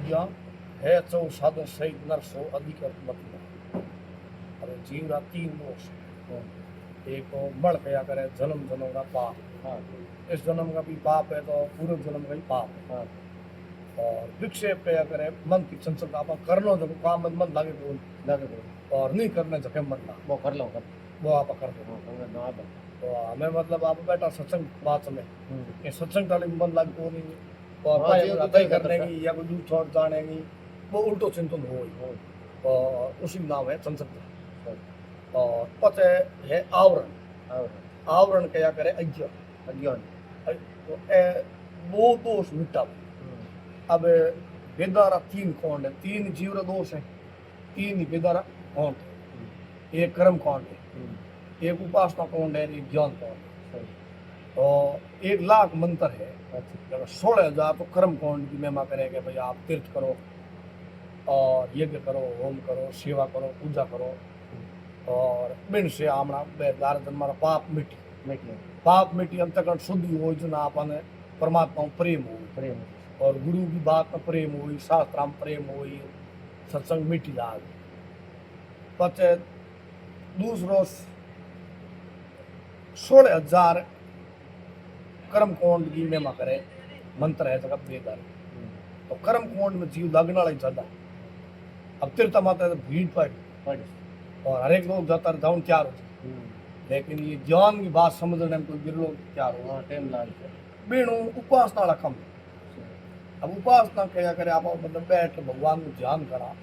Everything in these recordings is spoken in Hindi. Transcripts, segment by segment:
अज्ञान है चौ साधन सहित नर सो अधिक मतलब। अब जीव रा तीन दोष है। एक मड़ कया करे जन्म जन्म का पाप, इस जन्म का भी पाप है तो पूर्व जन्म का भी पाप है। और विक्षेप कया करे मन की चंचलता आप कर लो जब काम मन मन लागे तो और नहीं करने जके मन ना वो कर लो वो आप कर दो। तो हमें मतलब आप बैठा सत्संग बात में ये सत्संग टाले मन लागे तो नहीं और अतई करने की या कोई दूर छोड़ जाने की वो उल्टो चिंतन हो और उसी नाम है चंचलता। और पच है आवरण, आवरण कया करे अज्ञान तो वो दोष मिटावे। अब बेदारा तीन कौन है, तीन जीव दोष है, तीन ही बेदारा कौन है, एक कर्म कौन है, एक उपासना कौन है, एक ज्ञान कौन है। तो 1,00,000 मंत्र है, अगर 16,000 तो कर्म कौन की महिमा करेंगे भाई आप तीर्थ करो और यज्ञ करो, होम करो, सेवा करो, पूजा करो और बिन से आमना बेदार जन्मारा पाप मिटी पाप मिटी अंतकरण शुद्धि हो जो ना अपन परमात्मा प्रेम हो और गुरु की बात में प्रेम हुई, शास्त्र में प्रेम हुई, सत्संग मिटी लाग। पचे दूसरो 16,000 कर्म कोंड की महिमा करे मंत्र है जगत बेदार। तो कर्म कोंड में जीव लगने वाला ही ज्यादा। अब तीर्थ माता तो भीड़ पड़ और हर एक लोग जाता जाऊन तैयार हो, लेकिन ये ज्ञान की बात समझने में कोई गिर लोग तैयार हो टाइम लाग बेणु उपासना वाला कम। अब उपासना क्या करे आप मतलब बैठ भगवान को ध्यान करा,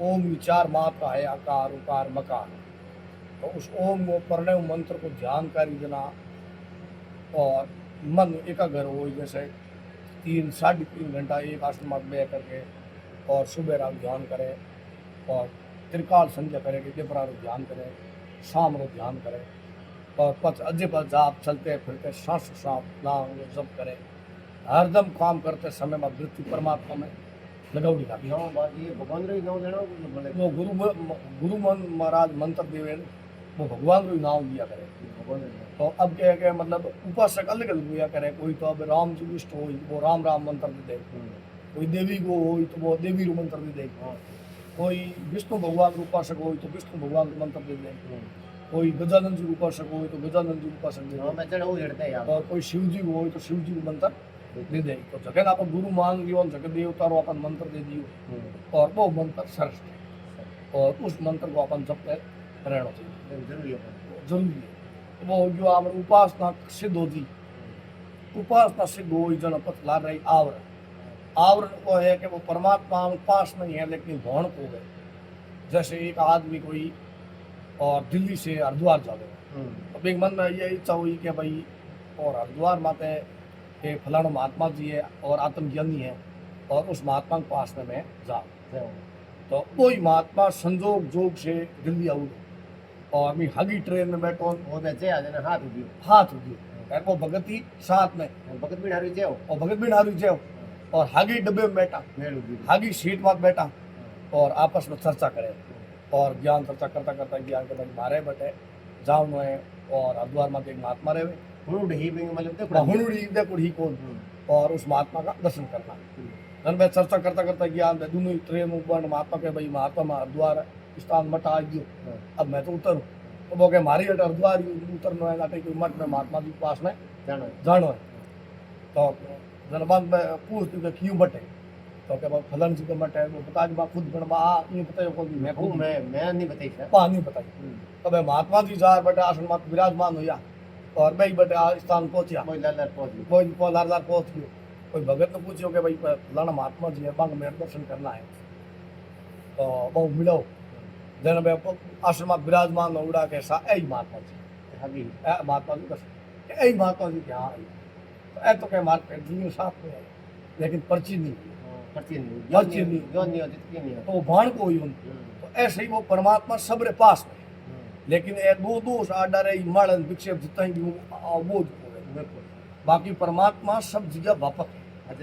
ओम विचार मात्रा है आकार उकार मकार, तो उस ओम को प्रणव मंत्र को ध्यान कर देना और मन एकाग्र हो जैसे 3-3.5 घंटा एक आसन में बैठ करके और सुबह रात ध्यान करें और त्रिकाल संध्या करें कि देवरा ध्यान करें, शाम को ध्यान करें और पच अजय पर जाप चलते फिरते सांस सांप नाम जप करें, हरदम काम करते समय में वृत्ति परमात्मा में लगौड़ी खाती। भगवान वो गुरु महाराज मंत्र देवे वो भगवान को नाम दिया करे। तो अब क्या है मतलब उपासक अलग अलग दिया करे, कोई तो अब राम जी इष्ट हो वो राम राम मंत्र दे दे, कोई देवी को हो तो वो देवी को मंत्र दे दे, कोई विष्णु भगवान को उपासक हो तो विष्णु भगवान को मंत्र दे दे, कोई गजानंद जी उपासक हो तो गजानंद जी उपासक दे दे, और कोई शिव जी हो तो शिव जी को मंत्र दे दे। तो जगह आप गुरु मान लियो जगह देवता रो अपन मंत्र दे दियो और वो मंत्र श्रेष्ठ है और उस मंत्र को अपन जपते रहना चाहिए, जरूरी है। वो जो आप उपासना सिद्ध होती, उपासना सिद्ध हो जनपद ला रही आवरण, आवरण वो है कि वो परमात्मा में पास नहीं है लेकिन भौण को गए। जैसे एक आदमी कोई और दिल्ली से हरिद्वार जावे, अब एक मन में ये इच्छा हुई कि भाई और हरिद्वार माते के फलाना महात्मा जी है और आत्मज्ञानी है और उस महात्मा के पास में मैं जाऊँ। तो कोई महात्मा संजोग जोग से दिल्ली आऊँ और मैं हगी ट्रेन में बैठो हाथ उगियो वो भगत ही साथ में भगत भी नारू जाओ और भगत भी नारू जाओ और हागी डब्बे में बैठा, हागी सीट में बैठा और आपस में चर्चा करे और ज्ञान चर्चा करता करता ज्ञान के बाद मारे बैठे जाओ है और हरिद्वार में एक महात्मा रहे हुनुड़ी कौन और उस महात्मा का दर्शन करना। धन में चर्चा करता करता ज्ञान दोनों ट्रेन ऊपर महात्मा के भाई महात्मा हरिद्वार स्थान मठ आ गयो, अब मैं तो उतरूँ तो वो क्या मारी हरिद्वार उतरना है कोई मठ में महात्मा जी के पास में जानो है। तो जनबाद में पूछ दी क्यों मठ है तो क्या फलन जी का मठ है वो बता दी खुद बनवा ये बताइए कौन मैं नहीं बताई नहीं बताई। तो भाई महात्मा जी जा बटे आसन में विराजमान हुआ और भाई बटे स्थान पहुंचा लार पहुंच गयो। कोई भगत ने पूछो कि भाई फलाना महात्मा जी है बांग मेरे दर्शन करना है तो वो मिलो जन भाई आश्रम में विराजमान उड़ा के सा ऐ महात्मा जी महात्मा जी बस ऐ महात्मा जी क्या तो ऐ तो क्या मार्केट जी साथ में है लेकिन पर्ची नहीं तो वो भाण को हुई तो ऐसे ही वो परमात्मा सबरे पास में लेकिन दो दोष आ डरे मरण विक्षेप जितना ही वो बाकी परमात्मा सब जगह व्यापक है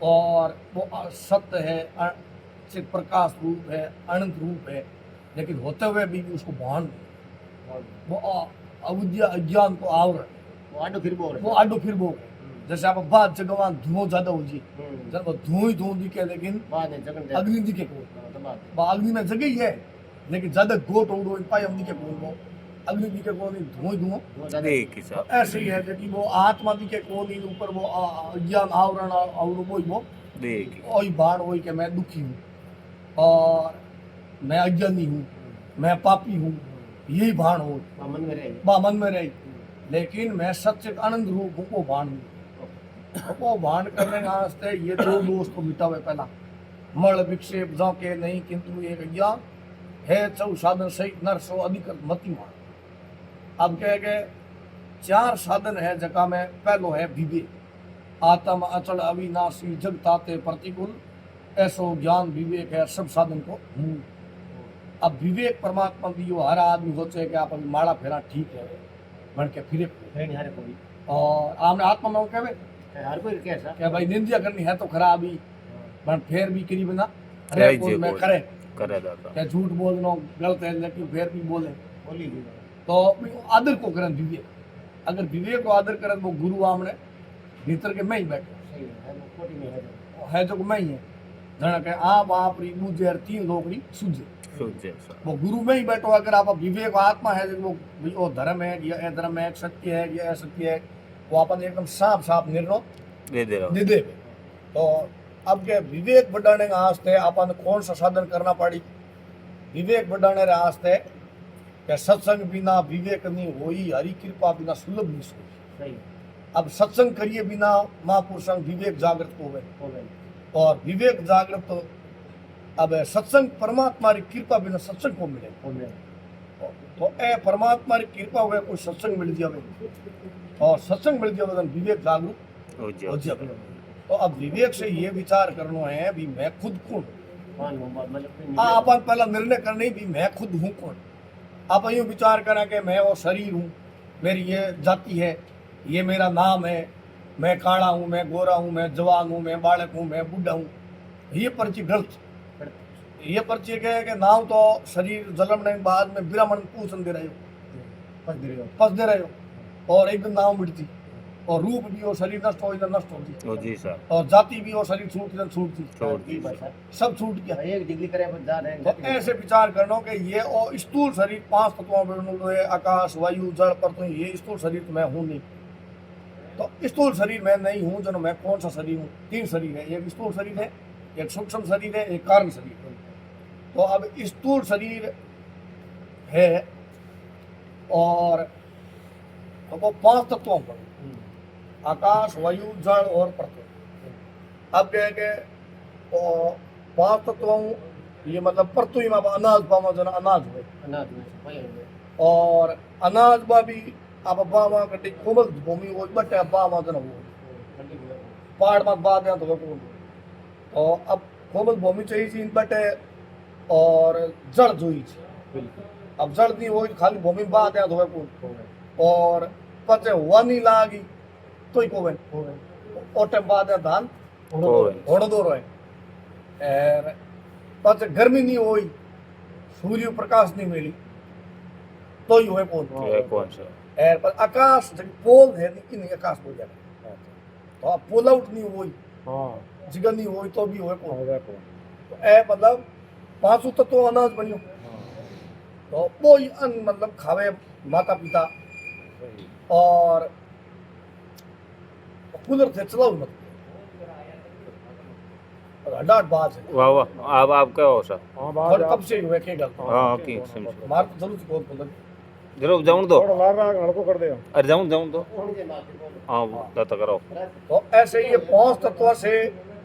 और वो सत्य है, चित प्रकाश रूप है, अनंत रूप है, लेकिन होते हुए भी उसको भान वो अविद्या अज्ञान को आवरण वो आडो फिर जैसे आप बात जगह धुआं ज्यादा हो जी हम्म। जब वो धुआं ही धुआं दिखे लेकिन बाद में जगन दे अग्नि दिखे को तो बाद बा अग्नि में जगह ही है लेकिन ज्यादा गोट उड़ो पाए हम दिखे को वो अग्नि दिखे को नहीं धुआं ही धुआं वो ज्यादा ठीक है तो साहब ऐसे ही है कि वो आत्मा दिखे को नहीं ऊपर वो अज्ञान आवरण और वो देखिए वही बाण वही कि मैं दुखी हूँ और मैं अज्ञानी हूँ मैं पापी हूँ यही भाण हो मन में रहे बा मन में रही लेकिन मैं सच्चे आनंद रूप हूँ वो भाण हूँ वो भाण करने के वास्ते ये दो दोष को मिटावे पहला मल विक्षेप जो के नहीं किंतु एक अज्ञान है चौ साधन सहित नर सो अधिक मति मान अब कह गए चार साधन है जगह में पहलो है विवेक आत्म अचल अविनाशी जग ताते प्रतिकूल ऐसो ज्ञान विवेक है सब साधन को मूल अब विवेक परमात्मा दियो हर आदमी सोचे कि आप अभी माड़ा फेरा ठीक है बन के फिरे है नहीं हर कोई और आपने आत्मा में वो कहे हर कोई कैसा कि भाई निंदा करनी है तो खराब ही बन फिर भी करी बिना नहीं अरे जी, बोल मैं बोल। करे करे दादा क्या झूठ बोलना गलत है लेकिन फिर भी बोले बोली ली तो आदर को करें विवेक अगर विवेक को आदर करें वो गुरु आमने भीतर के मैं ही बैठो सही है वो कोटी में है जो मैं ही है जना के आप री दूजे और तीन लोग री सूझे सूझे साहब वो गुरु में ही बैठो अगर आप विवेक आत्मा है वो भी वो धर्म है या अधर्म है सत्य है या असत्य है वो अपन एकदम साफ साफ निर्णय दे दे रहा दे दे तो अब के विवेक बढ़ाने के वास्ते अपन कौन सा साधन करना पड़ी विवेक बढ़ाने के वास्ते के सत्संग बिना विवेक नहीं होई हरि कृपा बिना सुलभ नहीं सोई सही अब सत्संग करिए बिना महापुरुषों विवेक जागृत हो गए हो गए और विवेक जागृत तो अब सत्संग परमात्मा की कृपा बिना सत्संग को मिले हो गए तो ए परमात्मा की कृपा हुए कोई सत्संग मिल जावे और सत्संग मिल जावे तो विवेक जागरूक हो हो जाए जावे तो अब विवेक से ये विचार करना है भी मैं खुद कौन मान लो मतलब अपन पहला निर्णय करने भी मैं खुद हूँ कौन आप यूँ विचार करें कि मैं वो शरीर हूँ मेरी ये जाति है ये मेरा नाम है मैं काला हूँ मैं गोरा हूँ मैं जवान हूँ मैं बालक हूँ मैं बुढ़ा हूँ ये पर्ची गलत ये पर्ची कहे कि नाम तो शरीर जन्मने के बाद में ब्राह्मण पूछन दे रहे हो पस दे रहे हो और एक दिन नाम मिटती और रूप भी हो शरीर नष्ट हो इधर नष्ट होती हो जी साहब और जाति भी हो शरीर छूट इधर छूटती छोड़ दी सब छूट गया एक डिग्री करे पर जा रहे तो ऐसे विचार करना कि ये और स्थूल शरीर पांच तत्वों में है आकाश वायु जल पर तो ये स्थूल शरीर तो मैं हूँ नहीं तो स्थूल शरीर मैं नहीं हूँ जनो मैं कौन सा शरीर हूँ तीन शरीर है एक स्थूल शरीर है एक सूक्ष्म शरीर है एक कारण शरीर है तो अब स्थूल शरीर है और तो वो पांच तत्वों पर आकाश वायु जल और पृथ्वी अब कह के और पांच तत्वों ये मतलब पृथ्वी में अनाज पावा जना अनाज हुए अनाज में सफाई हो गए और अनाज बा भी अब बामा कटी कोमल भूमि हो बटे बामा जना हो पहाड़ में बाद या तो और अब कोमल भूमि चाहिए थी बटे और जड़ जोई थी अब जड़ नहीं हो खाली भूमि बाद या तो और पचे हुआ नहीं लागी तो ही कोवे और टाइम बाद या धान होड़ दो रहे और पचे गर्मी नहीं हुई सूर्य प्रकाश नहीं मिली तो ही हुए कौन ये कौन सा एर पर आकाश जब पोल है नहीं आकाश बोल जाए तो अब पोल आउट नहीं हुई जिगर नहीं हुई तो भी हुए कौन तो ए मतलब पांचों तत्व अनाज बनियो तो वो ही अन्न मतलब खावे माता पिता और कूलर थे चलाओ मत और हडाट बात है वाह वाह अब आप क्या हो सर और कब से हुए के गल हाँ की समझो मार तो जरूर कौन बोल जरूर जाऊं दो लड़को कर दे अरे जाऊं दो हाँ दाता करो तो ऐसे ये पांच तत्व से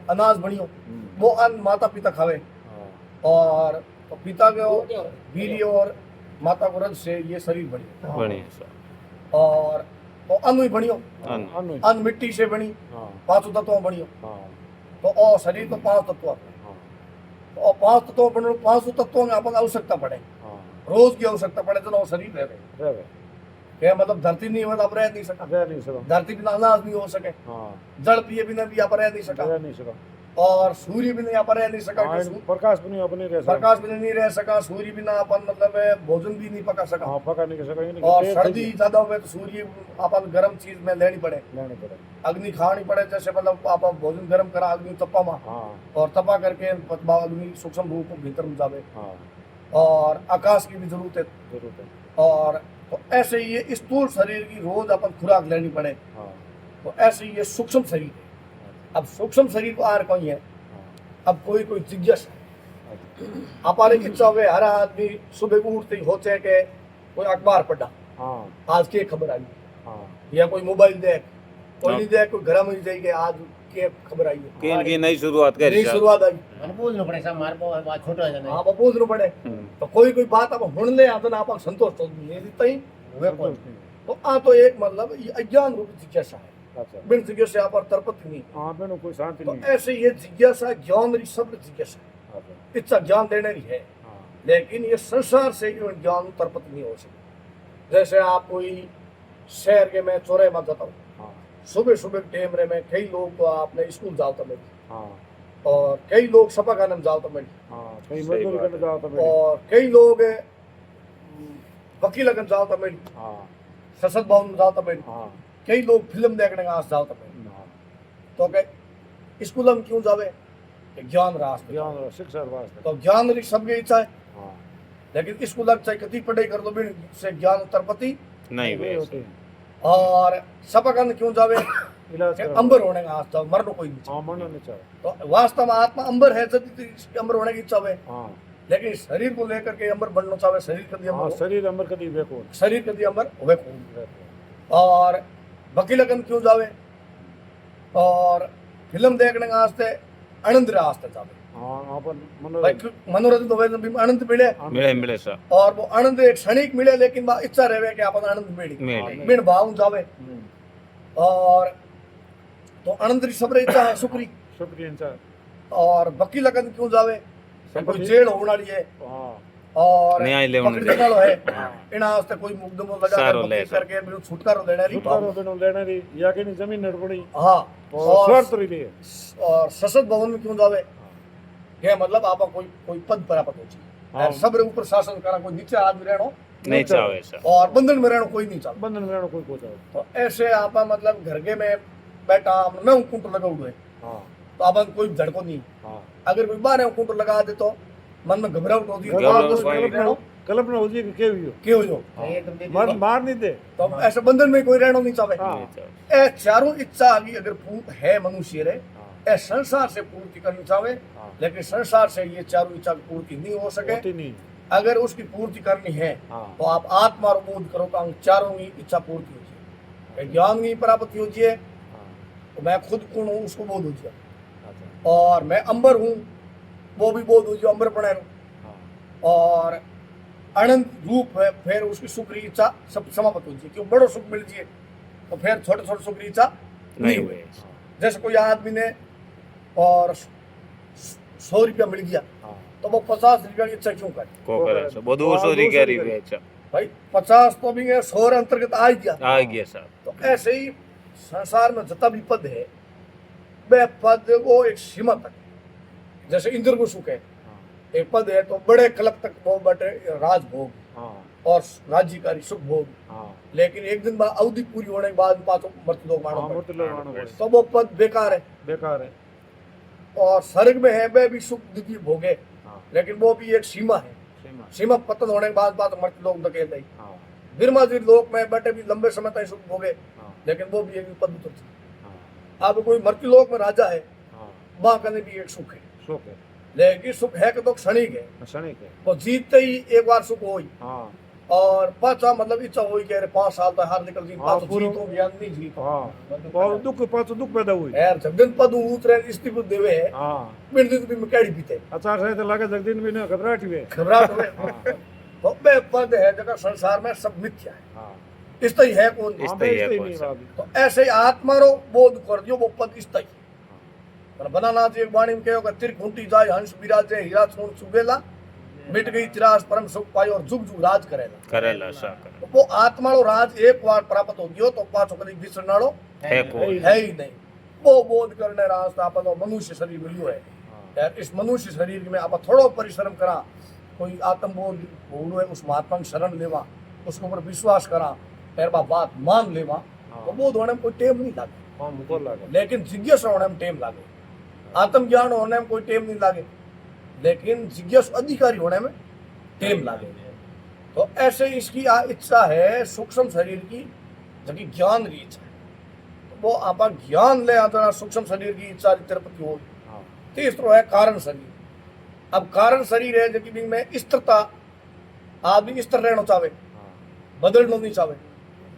अनाज बनियो वो अन्न माता पिता खावे और तो पिता के वीर्य और माता को रज से ये शरीर बनी बढ़िया सर और तो अन्न ही बनियो अन्न अन्न मिट्टी से बनी पांचों तत्व बनियो तो और शरीर तो पांच तत्व तो पांच तत्व बनो पांचों तत्वों में अपन आवश्यकता पड़े रोज की आवश्यकता पड़े तो शरीर रहे क्या मतलब धरती नहीं हो तो आप रह नहीं सका धरती बिना अनाज नहीं हो सके जल पिए बिना भी आप रह नहीं सका और सूर्य भी नहीं अपन रह नहीं सका हाँ, कि प्रकाश भी नहीं अपने रह सका प्रकाश भी नहीं रह सका, सूर्य बिना अपन मतलब भोजन भी नहीं पका सका। हाँ पका नहीं कर सका इन्हें और तेज सर्दी थी, ज्यादा हुए तो सूर्य अपन गर्म चीज में लेनी पड़े, लेने पड़े। अग्नि खानी पड़े, जैसे मतलब आप भोजन गर्म करा अग्नि तपा में हाँ और तपा करके पतबा अग्नि सूक्ष्म रूप को भीतर में जावे। हाँ और आकाश की भी जरूरत है। जरूरत है। और तो ऐसे ही ये स्थूल शरीर की रोज अपन खुराक लेनी पड़े, हाँ तो ऐसे ही ये सूक्ष्म शरीर है। अब सूक्ष्म शरीर को आर कोई है, हाँ अब कोई कोई जिज्ञासा है। अच्छा, हमारे इच्छा हुए हर आदमी सुबह को उठते ही होते के कोई अखबार पढ़ा, हाँ आज की खबर आई, हाँ या कोई मोबाइल देख, कोई हाँ। नहीं देख, कोई घर में जाइए आज के खबर आई है, केन की नई शुरुआत नई करी शुरुआत आई। મને બોલવું પડે સાહેબ મારે બહુ વાત છોટો છે ને हाँ आप पूछना पड़े, तो कोई कोई बात आप हुन ले आता ना आप संतोष तो नहीं देता ही। હવે કોણ तो आ तो एक मतलब ये अज्ञान रूप जिज्ञासा है, अच्छा बिन जिज्ञासा आप तरपति नहीं। हाँ बेनो कोई शांति तो नहीं। ऐसे ये जिज्ञासा ज्ञान री सब जिज्ञासा है, अच्छा, इच्छा ज्ञान देने की है, हाँ लेकिन ये संसार से ज्ञान तरपत नहीं हो सकता। जैसे आप कोई शहर के में चौराहे में जाता हूँ, हाँ सुबह सुबह टाइम रे में कई लोग तो आपने स्कूल जाओ तो मिल, हाँ और कई लोग सपा खाने जाओ तो मिल, हाँ कहीं सही मजदूरी बात करने है। जाओ तो मेरी। और कई लोग वकील लगन जाओ तो मिल, हाँ संसद भवन में जाओ तो मिल, हाँ कई लोग फिल्म देखने का जाओ तो मिल। हाँ, तो के स्कूल में क्यों जावे? कि ज्ञान रास्ते, ज्ञान और शिक्षा और वास्ते। तो ज्ञान री सबकी इच्छा है, हाँ लेकिन स्कूल चाहे कितनी पढ़ाई कर लो बिन से ज्ञान तरपति। नहीं वे होती। और सपा खाने क्यों जावे? इलाज कि करा। अंबर होने का आस्था, मरनो कोई नहीं। हाँ मरना नहीं चाहिए। तो वास्तव में आत्मा अंबर है, जब अंबर होने की इच्छा है, हाँ लेकिन शरीर को लेकर के अंबर बनना चाहे, शरीर कभी हाँ अंबर हो, शरीर अमर कदी बेको शरीर कभी अंबर होवे को। और वकील लगन क्यों जावे? और फिल्म देखने का आस्ते आनंद रे आस्ते जावे। हाँ अपन भाई मनोरंजन मनोरंजन तो वैसे भी आनंद मिले, मिले मिले सर और वो आनंद एक क्षणिक मिले, लेकिन वह इच्छा रहे कि अपन आनंद मिली मिले बिन भाव जावे। और तो आनंद री सब रे इच्छा है सुखरी। शुक्रिया इंसान। और वकील लगन क्यों जावे? कि कोई जेल होने वाली है हाँ और न्याय लेवण पकड़ने वालो है, हाँ इना वास्ते कोई मुकदमो लगा सारो कर ले वकील करके बिनु छुटकारो देने री छुटकारो बिनो लेने री या के नहीं जमीन नड़ पड़ी हाँ। और स्वार्थ री लिए। और संसद भवन में क्यों जावे? के मतलब आप कोई कोई पद प्राप्त हो हाँ। चाहिए, सब रे ऊपर शासन करा, कोई नीचे आदमी रहनो नहीं चाहे सर और बंधन में रहनो कोई नहीं चाहता। बंधन में रहना कोई को चाहे। तो ऐसे आप मतलब घर के में बैठा मैं कुंट लगा हुआ है, हाँ तो अपन कोई झड़को नहीं। हाँ अगर कोई बाहर कुंट लगा दे तो मन में घबराहट होती है, घबराहट तो होती है। रहनो कल्पना हो जी कि के हुई क्यों हो? એ તો બે मर मार नहीं दे। तो ऐसे बंधन में कोई रहना नहीं चाहे। हाँ नहीं चाहे ए चारों इच्छा अभी अगर पूर्ण है मनुष्य रे, हाँ ए संसार से पूर्ति करनी चाहे, हाँ लेकिन संसार से ये चारों इच्छा की पूर्ति नहीं हो सके। होती नहीं। अगर उसकी पूर्ति करनी है हाँ तो आप आत्मा और बोध करो तो चारों की इच्छा पूर्ति हो जाए, ज्ञान की प्राप्ति हो जाए, हाँ तो मैं खुद कौन हूँ उसको बोध हो जाए, अच्छा और मैं अंबर हूँ वो भी बोध हो जाए, अंबर पड़े रहूं। हाँ और अनंत रूप है, फिर उसकी सुख की इच्छा सब समाप्त हो जाए, क्यों बड़ो सुख मिल जाए तो फिर छोटे छोटे सुख की इच्छा नहीं हुए। वे जैसे कोई आदमी ने और 100 रुपया मिल गया हाँ तो वो 50 रुपया की इच्छा क्यों करे? को करे सर बहुत दूर सोरी करी वे अच्छा भाई 50 तो भी 100 अंतर्गत आ ही गया। आ गया सर तो ऐसे ही संसार में जितना भी पद है, वह पद वो एक सीमा तक है। जैसे इंद्र को सुख है, हाँ एक पद है तो बड़े कलप तक वो बटे राजभोग हाँ और राज्यकारी सुख भोग, हाँ लेकिन एक दिन बाद अवधि पूरी होने के बाद पाँचों मृत्यु लोग मानो हाँ पड़े, मृत्यु लोग मानो पड़े। तो वो पद बेकार है। बेकार है। और स्वर्ग में है वह भी सुख दिव्य भोग है, हाँ लेकिन वो भी एक सीमा है। सीमा। सीमा पतन होने के बाद मृत्यु लोग धकेल गई। हाँ बिरमा जी लोक में बैठे भी लंबे समय तक सुख भोगे, हाँ लेकिन वो भी एक पद उतर थी। हाँ अब कोई मृत्यु लोक में राजा है, हाँ वहां करने भी एक सुख है, शोक है। लेकिन सुख है कि तो क्षणिक है, क्षणिक है। तो जीतते ही एक बार सुख होई हाँ और पाछा मतलब इच्छा होई कि अरे 5 साल तक हार निकल जी, हाँ, पाछो पूरा- जीतो ज्ञान नहीं जीतो। हाँ और दुख पाँच दुख पैदा हुई। यार जगदन पद उतरे स्थिति को देवे है, हाँ बिन दिन भी मकड़ी पीते अचार से तो लगे जगदीन भी नहीं घबराहट हुए। घबराहट हुए। हाँ तो वे पद है जगह संसार में सब मिथ्या है, हाँ इस तई है कौन? इस हाँ, तई है बेइज्जती कौन नहीं सा? बाबी। तो ऐसे ही आत्मा रो बोध कर दियो, वो पद इस तई पर बनाना जी एक वाणी में कहो तिर खूंटी जाय हंस विराजे हीरा सोन सुगेला, मिट गई तिरास परम सुख पायो और जुग जुग राज करेला। करेला सा करे तो वो आत्मा रो राज एक बार प्राप्त हो गयो तो पाछो कभी बिसरनाड़ो है को है ही नहीं। वो बोध करने रास्ता अपन मनुष्य शरीर मिलियो है हाँ यार। इस मनुष्य शरीर में आप थोड़ो परिश्रम करा, कोई आत्मबोध होड़ो है उस महात्मा की शरण लेवा, उसके ऊपर विश्वास करा, फिर बात मान लेवा, तो बोध होने में कोई टेम नहीं लागे। हाँ मुझको लगा लेकिन जिज्ञासा होने में टेम लागे, आत्मज्ञान होने में कोई टेम नहीं लागे, लेकिन जिज्ञासु अधिकारी होने में टेम लागे। तो ऐसे इसकी इच्छा है सूक्ष्म शरीर की, जबकि ज्ञान की इच्छा है, तो वो आप ज्ञान ले आता सूक्ष्म शरीर की इच्छा तिरुपति हो। हाँ तीसरो है कारण शरीर। अब कारण शरीर है जबकि में स्थिरता, आदमी स्थिर रहना चाहे, हाँ बदलना नहीं चाहे,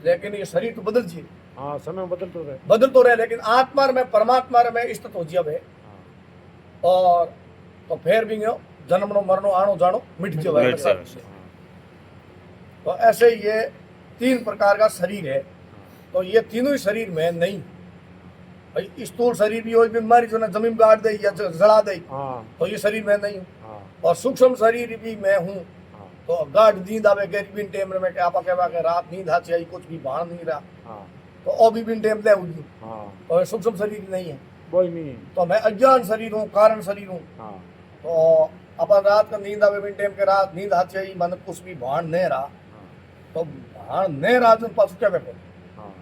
लेकिन ये शरीर तो बदल जी, हाँ समय बदल तो रहे बदल तो रहे, लेकिन आत्मा में परमात्मा में स्थित हो जावे। हाँ और तो फिर भी यो जन्मनो मरनो आनो जानो मिट जावे। मिट जावे सर। तो ऐसे ये तीन प्रकार का शरीर है। तो ये तीनों ही शरीर में नहीं, भाई स्थूल शरीर भी हो, बीमारी जो ना जमीन गाड़ दे या जला दे, हाँ तो ये शरीर में नहीं हूँ। हाँ और सूक्ष्म शरीर भी मैं हूँ। हाँ तो गाढ़ नींद आवे गरी बिन टेम में क्या आपा कहवा के रात नींद आती आई कुछ भी भान नहीं रहा, हाँ तो ओ भी बिन टेम ले उगी, हाँ और सूक्ष्म शरीर नहीं है। वही नहीं तो मैं अज्ञान शरीर हूँ, कारण शरीर हूँ। हाँ तो अपन रात का नींद आवे बिन टेम के रात नींद आती आई मन कुछ भी भान नहीं रहा, हाँ तो भान नहीं रहा तो पास क्या बैठो, हाँ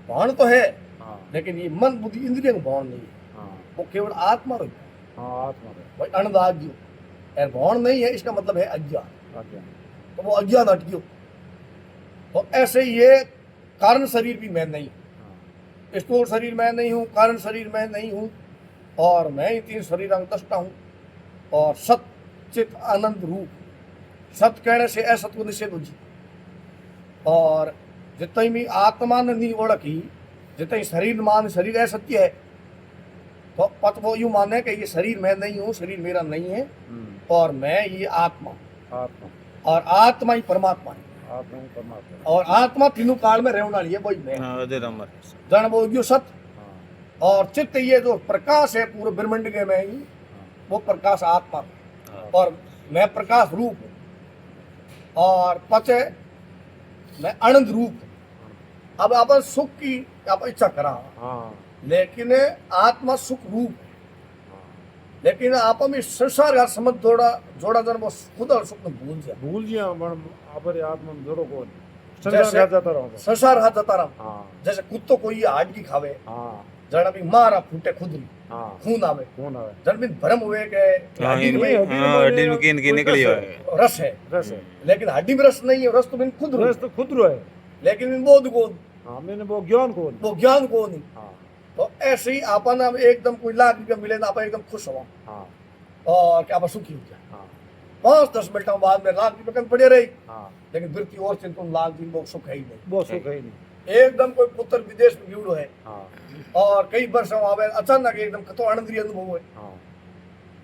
भान तो है हाँ लेकिन ये मन बुद्धि इंद्रिय का भान नहीं है, हाँ वो केवल आत्मा रही। हाँ आत्मा है भाई अनदाग्य और भान नहीं है, इसका मतलब है अज्ञान, आज्ञा तो वो अज्ञान हट गयो। तो ऐसे ये कारण शरीर भी मैं नहीं, हाँ स्थूल शरीर मैं नहीं हूँ, कारण शरीर मैं नहीं हूँ, और मैं ही तीन शरीरांग दृष्टा हूँ। और सत चित आनंद रूप, सत कहने से असत को निषेध हो जी। और जितनी भी आत्मा ने नहीं ओळखी, जितनी शरीर मान शरीर असत्य है, तो पत वो यूं माने कि ये शरीर मैं नहीं हूँ, शरीर मेरा नहीं है, और मैं ये आत्मा, आत्मा और आत्मा ही परमात्मा है। आत्मा ही परमात्मा और आत्मा तीनों काल में रहने वाली है, वही मैं। हाँ अधेर अमर है सर। जन वो यो सत, हाँ और चित्त ये जो प्रकाश है पूरे ब्रह्मांड के में ही, वो प्रकाश आत्मा, हाँ और मैं प्रकाश रूप हूँ। और पचे मैं आनंद रूप हूँ। अब आप सुख की आप इच्छा करा, हाँ लेकिन आत्मा सुख रूप, लेकिन आप में संसार का समझ जोड़ा जन वो खुद और सुख में भूल जाए। भूल जिया पण आपरे आत्मा में जोड़ो कौन जैसे- संसार का जाता रहो संसार हाथ जता रहा, हाँ जैसे कुत्तो कोई हाडकी खावे, हाँ जड़ा भी मारा फूटे खुदरी हाँ खून आवे, कौन आवे जड़ भी भ्रम हुए के हाँ हड्डी में हड्डी में किन की निकली है। रस है, रस है लेकिन हड्डी में रस नहीं है, रस तो बिन खुद रस तो खुद रो है लेकिन बिन बोध को, हाँ मैंने वो ज्ञान कौन वो ज्ञान को नहीं। हाँ तो ऐसे ही आपन अब एकदम कोई लाख रुपया मिले ना आप एकदम खुश हो, हाँ और क्या आप सुखी हो जाए। हाँ 5-10 मिनटों बाद में लाख रुपये कम पड़े रही, हाँ लेकिन फिर की और चिंता लाख दिन वो सुख है ही नहीं। वो सुख है नहीं एकदम कोई पुत्र विदेश में जुड़ो है, हाँ और कई वर्षों आवे अचानक एकदम कतो आनंद अनुभव है, हाँ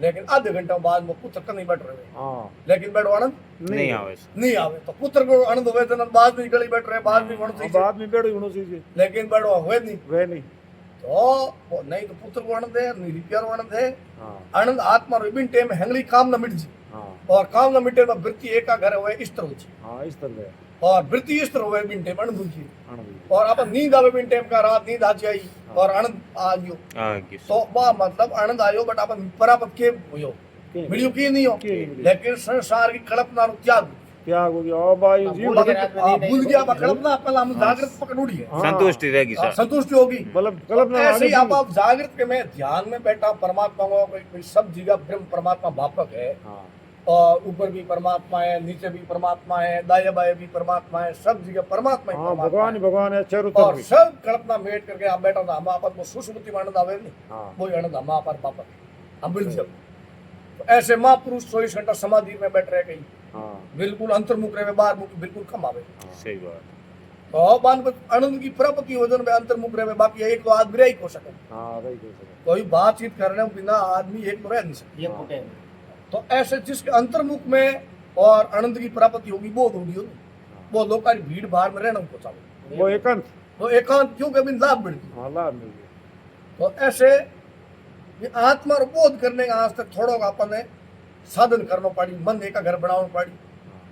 लेकिन आधे घंटे बाद वो पुत्र का नहीं बैठ रहे, हाँ लेकिन बैठो आनंद नहीं आवे सर। नहीं आवे। तो पुत्र को आनंद हुए तो बाद में गली बैठ रहे, बाद में होना चाहिए, बाद में बेड़ो होना चाहिए लेकिन बैठो हुए नहीं। वह नहीं तो वो नहीं तो पुत्र को आनंद है, नहीं रुपया को आनंद है, हाँ आनंद आत्मा रो बिन टेम हैंगली काम न मिट जी, हाँ और काम न मिटे में वृत्ति एक का घर हुए इस तरह जी, हाँ इस तरह है और वृत्ति इस तरह हुए बिन टेम आनंद जी। आनंद और अपन नींद आवे बिन टेम का रात नींद आ जाई और आनंद आ गयो, आगे तो वह मतलब आनंद आयो, बट अपन परापत के हुयो मिलियो की नहीं हो, की नहीं मिली। लेकिन संसार की कल्पना रो त्याग त्याग हो गया ओ भाई जीव भूल गया। भूल गया बा कल्पना, पहला हम जागृत पकड़ उड़ी है, हाँ। संतुष्टि रहेगी सर। संतुष्टि होगी। मतलब कल्पना ऐसे ही आगे आप जागृत के में ध्यान में बैठा परमात्मा को कोई सब जगह ब्रह्म परमात्मा व्यापक है, हाँ और ऊपर भी परमात्मा है, नीचे भी परमात्मा है, दाएं बाएं भी परमात्मा है, सब जगह परमात्मा ही हाँ परमात्मा भगवान ही है। भगवान है चारों और तरफ सब कल्पना मेट करके आप बैठा था, हम आपस में सुसुप्ति में आनंद आवे नहीं, हाँ वही आनंद हम आप वापस हम मिल जब। तो ऐसे महापुरुष 24 घंटा समाधि में बैठ रहे, कहीं हाँ बिल्कुल अंतर्मुख रहे, बाहर मुख बिल्कुल कम आवे। सही बात। तो मान आनंद की प्राप्ति हो जन में अंतर्मुख रहे, बाकी एक तो आदमी रह ही हो सके, हाँ वही कह सकते कोई बातचीत करने बिना आदमी एक तो रह नहीं सकता। ये फुटे तो ऐसे जिसके अंतर्मुख में और आनंद की प्राप्ति होगी, बोध होगी, वो लोग की भीड़ भाड़ में रहना उनको चाहे, वो एकांत तो एकांत क्यों कभी लाभ मिलती। हाँ लाभ मिल गया तो ऐसे ये आत्मा और बोध करने का आज तक थोड़ा अपन ने साधन करना पड़ी, मन एक घर बनाना पड़ी,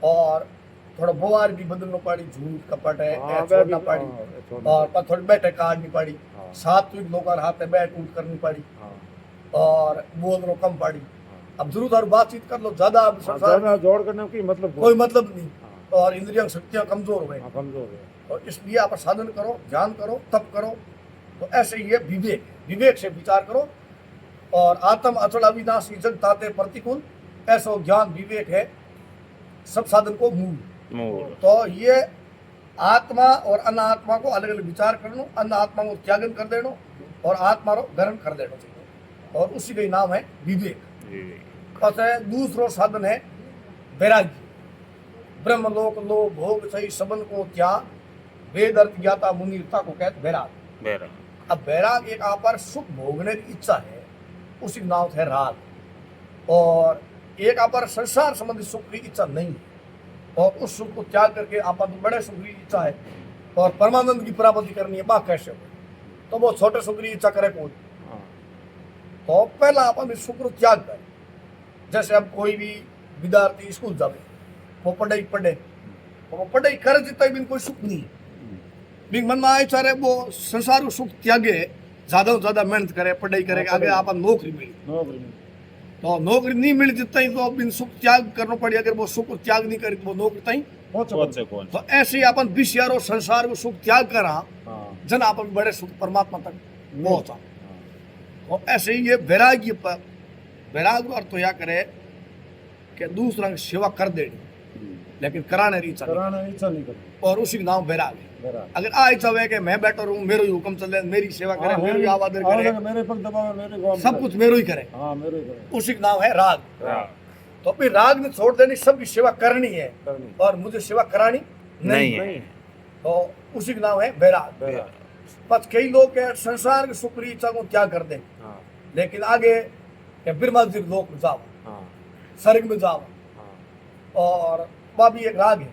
और थोड़ा व्यवहार भी बदलना पड़ी, झूठ कपट है हाँ छोड़ना वह भी- पड़ी, हाँ, छोड़ना और थोड़ी बैठक काटनी पड़ी, हाँ सात्विक लोग हाथ में बैठ उठ करनी पड़ी हाँ और बोल रो कम पड़ी। अब जरूर थारू बातचीत कर लो ज्यादा, अब संसार ज्यादा जोड़ करने की मतलब कोई मतलब नहीं, हाँ। और इंद्रियां शक्तियां कमजोर हुए। हाँ, कमजोर है। तो इसलिए आप साधन करो, ध्यान करो, तप करो। तो ऐसे ही है विवेक, विवेक से विचार करो। और आत्म अचल अविनाशी जग ताते प्रतिकूल, ऐसा ज्ञान विवेक है सब साधन को मूल। मूल तो ये आत्मा और अनात्मा को अलग अलग विचार करनो, अन्न आत्मा को त्यागन कर देनो और आत्मा रो ग्रहण कर देनो चाहिए, और उसी का नाम है विवेक। बस है दूसरो साधन है वैराग्य। ब्रह्मलोक लो भोग सही सबन को त्याग, वेद अर्थ ज्ञाता मुनीरता को कहते वैराग। बेरा अब वैराग एक आपर सुख भोगने की इच्छा है, उसी का नाम है राग। और एक आपर संसार संबंधी सुख की इच्छा नहीं है, और उस सुख को त्याग करके आपा तो बड़े सुख की इच्छा है और परमानंद की प्राप्ति करनी है, बात कैसे हो? तो वो छोटे सुख की इच्छा करे कौन? हाँ तो पहला अपन सुख को त्याग करे। जैसे अब कोई भी विद्यार्थी स्कूल जावे, वो पढ़ाई पढ़े, वो पढ़ाई करे जितना भी कोई सुख नहीं है। बिन मन में आए चाहे वो संसार को सुख त्यागे, ज्यादा से ज्यादा मेहनत करे, पढ़ाई करे, आगे आप नौकरी मिली। नौकरी में तो नौकरी नहीं मिली जितना ही तो बिन सुख त्याग करना पड़े। अगर वो सुख को त्याग नहीं करे तो वो नौकरी तई। पहुंचे कौन तो ऐसे ही अपन विषयारो संसार को सुख त्याग करा, हाँ जन अपन बड़े सुख परमात्मा तक पहुंचा। हाँ और ऐसे ही ये वैराग्य पर, वैराग्य का अर्थ तो यह करे कि दूसरा की सेवा कर देनी, लेकिन कराने की इच्छा नहीं। कराना इच्छा नहीं करती और उसी का नाम वैराग है। मेरा अगर आ इच्छा है कि मैं बैठा रहूं, मेरो ही हुक्म चले, मेरी सेवा करे, मेरो ही आवादन करे, मेरे पग दबावे, मेरे गांव सब कुछ मेरो ही करे, हाँ मेरे करे उसी का नाम है राग। राग तो फिर राग ने छोड़ देनी, सबकी सेवा करनी है करनी और मुझे सेवा करानी नहीं नहीं। है। तो उसी का नाम है वैराग। मेरा बस कई लोग के संसार की सुख की इच्छा को त्याग कर दे, हाँ लेकिन आगे के ब्रह्मा जी लोक में जाओ, हाँ स्वर्ग में जाओ, हाँ और वह भी एक राग है,